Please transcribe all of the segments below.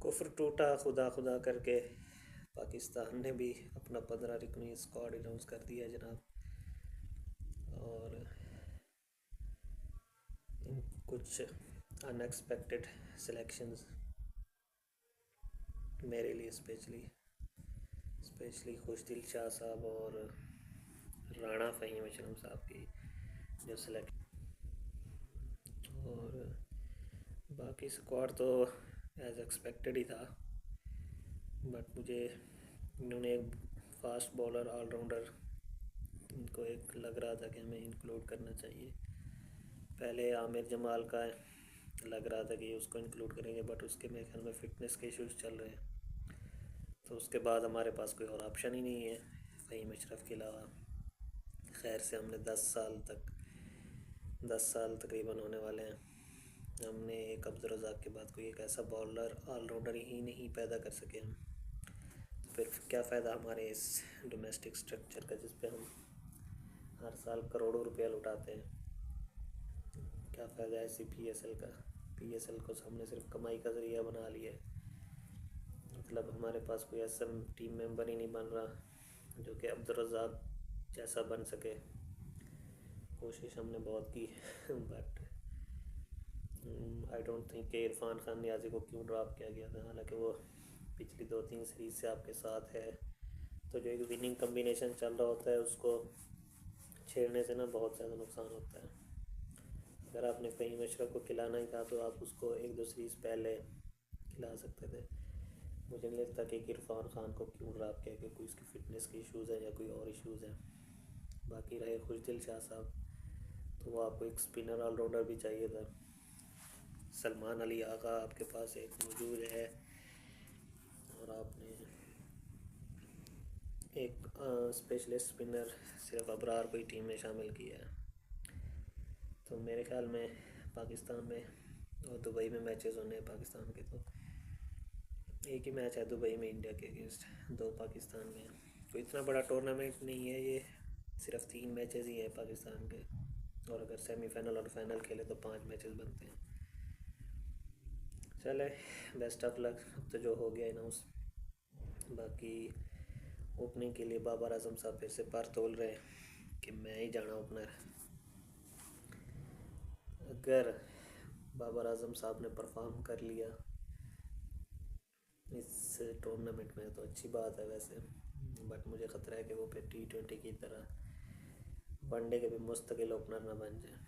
कुफ्र टूटा खुदा खुदा करके पाकिस्तान ने भी अपना 15 रुकनी स्क्वाड अनाउंस कर दिया जनाब। और कुछ अनएक्सपेक्टेड सिलेक्शंस मेरे लिए स्पेशली खुशदिल शाह साहब और राणा फ़हीम अशरम साहब की जो सिलेक्ट। और बाकी स्क्वाड तो एज एक्सपेक्टेड ही था, बट मुझे इन्होंने एक फास्ट बॉलर ऑलराउंडर इनको एक लग रहा था कि हमें इंक्लूड करना चाहिए। पहले आमिर जमाल का लग रहा था कि उसको इंक्लूड करेंगे, बट उसके मेरे ख्याल में फ़िटनेस के इश्यूज़ चल रहे हैं, तो उसके बाद हमारे पास कोई और ऑप्शन ही नहीं है फ़हीम अशरफ के अलावा। खैर से हमने 10 साल तकरीबन होने वाले हैं, हमने एक अब्दुर्रज़ाक के बाद कोई एक ऐसा बॉलर ऑलराउंडर ही नहीं पैदा कर सके हम। तो फिर क्या फ़ायदा हमारे इस डोमेस्टिक स्ट्रक्चर का जिस पे हम हर साल करोड़ों रुपया लुटाते हैं। क्या फ़ायदा ऐसी पीएसएल का। पीएसएल को हमने सिर्फ कमाई का ज़रिया बना लिया है, मतलब हमारे पास कोई ऐसा टीम मेंबर ही नहीं बन रहा जो कि अब्दुर्रज़ाक जैसा बन सके। कोशिश हमने बहुत की बट आई डोंट थिंक कि इरफान खान नियाज़ी को क्यों ड्रॉप किया गया था, हालांकि वो पिछली 2-3 सीरीज़ से आपके साथ है, तो जो एक विनिंग कम्बिनेशन चल रहा होता है उसको छेड़ने से ना बहुत ज़्यादा नुकसान होता है। अगर आपने फ़हीम अशरफ को खिलाना ही था तो आप उसको 1-2 सीरीज़ पहले खिला सकते थे। मुझे नहीं लगता कि इरफान खान को क्यों ड्रॉप किया कि कोई उसकी फ़िटनेस के इश्यूज़ हैं या कोई और इश्यूज़ हैं। बाकी रहे खुशदिल शाह साहब, तो वो आपको एक स्पिनर ऑलराउंडर भी चाहिए था। सलमान अली आगा आपके पास एक मौजूद है, और आपने एक स्पेशलिस्ट स्पिनर सिर्फ अबरार को ही टीम में शामिल किया है। तो मेरे ख्याल में पाकिस्तान में और दुबई में मैचेस होने हैं पाकिस्तान के, तो एक ही मैच है दुबई में इंडिया के अगेंस्ट, 2 पाकिस्तान में। तो इतना बड़ा टूर्नामेंट नहीं है ये, सिर्फ 3 मैचेस ही हैं पाकिस्तान के, और अगर सेमीफाइनल और फाइनल खेले तो 5 मैचेस बनते हैं। चले, बेस्ट ऑफ लक। अब तो जो हो गया अनाउंस। बाकी ओपनिंग के लिए बाबर आजम साहब फिर से पर तोल रहे हैं कि मैं ही जाना ओपनर। अगर बाबर आजम साहब ने परफॉर्म कर लिया इस टूर्नामेंट में तो अच्छी बात है वैसे, बट मुझे ख़तरा है कि वो फिर T20 की तरह वनडे के भी मुस्तकिल ओपनर ना बन जाए।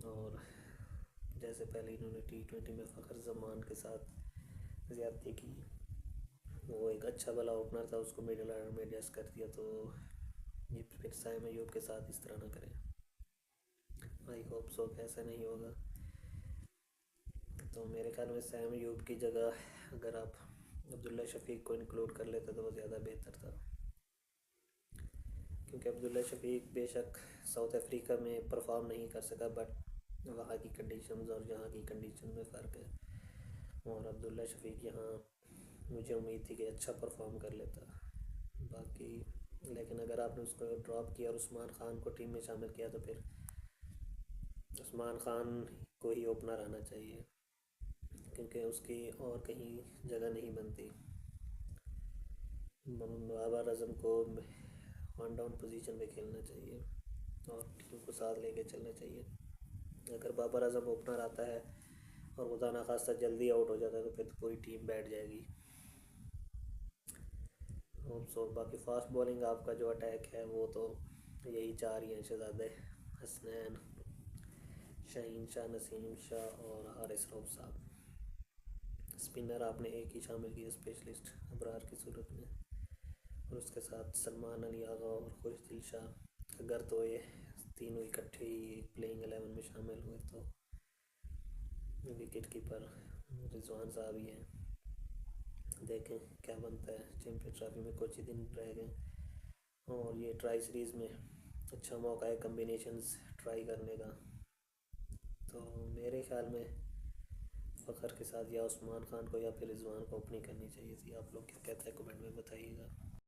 और जैसे पहले इन्होंने T20 में फ़खर जमान के साथ ज़्यादती की, वो एक अच्छा भला ओपनर था, उसको मिडिल ऑर्डर में एडजस्ट कर दिया, तो ये फिर साइम अयूब के साथ इस तरह ना करें। आई होप सो कि ऐसा नहीं होगा। तो मेरे ख्याल में साइम अयूब की जगह अगर आप अब्दुल्ला शफीक को इंक्लूड कर लेते तो वो ज़्यादा बेहतर था, क्योंकि अब्दुल्ला शफीक बेशक साउथ अफ्रीका में परफॉर्म नहीं कर सका, बट वहाँ की कंडीशंस और यहाँ की कंडीशन में फ़र्क है। और अब्दुल्ला शफीक यहाँ मुझे उम्मीद थी कि अच्छा परफॉर्म कर लेता। बाकी लेकिन अगर आपने उसको ड्रॉप किया और उस्मान ख़ान को टीम में शामिल किया, तो फिर उस्मान ख़ान को ही ओपनर आना चाहिए, क्योंकि उसकी और कहीं जगह नहीं बनती। बाबर आजम को वन डाउन पोजीशन में खेलना चाहिए और टीम को साथ लेके चलना चाहिए। अगर बाबर आजम ओपनर आता है और खुदा ना खास्ता जल्दी आउट हो जाता है तो फिर तो पूरी टीम बैठ जाएगी। सो बाकी फास्ट बॉलिंग आपका जो अटैक है वो तो यही 4 ही हैं, शहजादे हसनैन, शाहीन शाह, नसीम शाह और हारिस रऊफ़ साहब। स्पिनर आपने एक ही शामिल किया स्पेशलिस्ट अबरार की सूरत में, और उसके साथ सलमान अली आगा और खुशदिल शाह। अगर तो ये तीनों इकट्ठे ही प्लेइंग 11 में शामिल हुए तो विकेट कीपर रिजवान साहब ही हैं। देखें क्या बनता है। चैम्पियन ट्रॉफी में कुछ ही दिन रह गए, और ये ट्राई सीरीज़ में अच्छा मौका है कम्बिनेशंस ट्राई करने का। तो मेरे ख्याल में फ़खर के साथ या उस्मान ख़ान को या फिर रिजवान को ओपनिंग करनी चाहिए थी। आप लोग क्या कहते हैं कमेंट में बताइएगा।